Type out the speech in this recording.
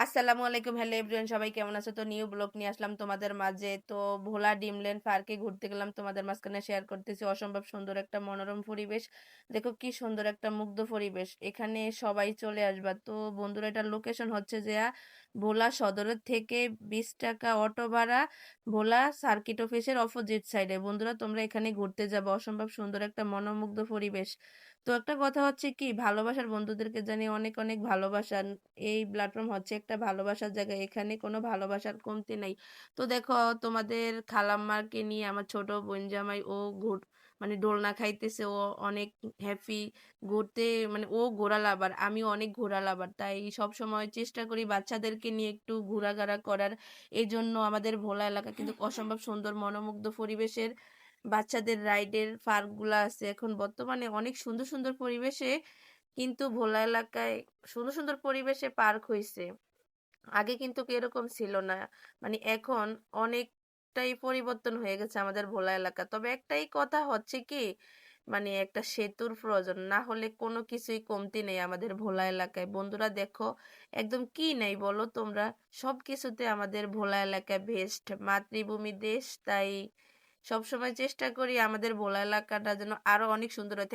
আসসালামু আলাইকুম। Hello everyone, সবাই কেমন আছো? তো নিউ ব্লগ নিয়ে আসলাম তোমাদের মাঝে। তো ভোলা ডিমল্যান্ড পার্কে ঘুরতে গেলাম, তোমাদের মাঝখানে শেয়ার করতেছি। অসম্ভব সুন্দর একটা মনোরম পরিবেশ। দেখো কি সুন্দর একটা মুগ্ধ পরিবেশ। এখানে সবাই চলে আসবা। তো বন্ধুরা, এটার লোকেশন হচ্ছে যে ভোলা সদরের থেকে 20 টাকা অটো ভাড়া, ভোলা সার্কিট অফিসের অপোজিট সাইডে। বন্ধুরা, তোমরা এখানে ঘুরতে যাবে। অসম্ভব সুন্দর একটা মনোমুগ্ধ পরিবেশ। তো একটা কথা হচ্ছে কি, ভালোবাসার বন্ধুদেরকে জানিয়ে অনেক অনেক ভালোবাসা। এই প্ল্যাটফর্ম হচ্ছে একটা ভালোবাসার জায়গা। এখানে কোনো ভালোবাসার কমতি নাই। তো দেখো, তোমাদের খালাম্মাকে নিয়ে আমার ছোট বোন জামাই ও মানে দোলনা খাইতেছে। ও অনেক হ্যাপি ঘুরতে, মানে ও ঘোরা লাভার, আমিও অনেক ঘোরা লাভার। তাই সব সময় চেষ্টা করি বাচ্চাদেরকে নিয়ে একটু ঘোরাঘাড়া করার। এই জন্য আমাদের ভোলা এলাকা কিন্তু অসম্ভব সুন্দর মনোমুগ্ধ পরিবেশের। বাচ্চাদের রাইডের পার্ক গুলা আছে এখন বর্তমানে অনেক সুন্দর সুন্দর পরিবেশে, কিন্তু ভোলা এলাকায় সুন্দর সুন্দর পরিবেশে পার্ক হইছে। আগে কিন্তু এরকম ছিল না। মানে এখন অনেকটাই পরিবর্তন হয়ে গেছে আমাদের ভোলা এলাকা। তবে একটাই কথা হচ্ছে কি, মানে একটা সেতুর প্রয়োজন, না হলে কোনো কিছুই কমতি নেই আমাদের ভোলা এলাকায়। বন্ধুরা দেখো, একদম কি নাই বলো তোমরা, সবকিছুতে আমাদের ভোলা এলাকায় বেস্ট, মাতৃভূমি দেশ। তাই সবসময় চেষ্টা করি আমাদের ভোলা এলাকাটা যেন আরো অনেক সুন্দর হয়।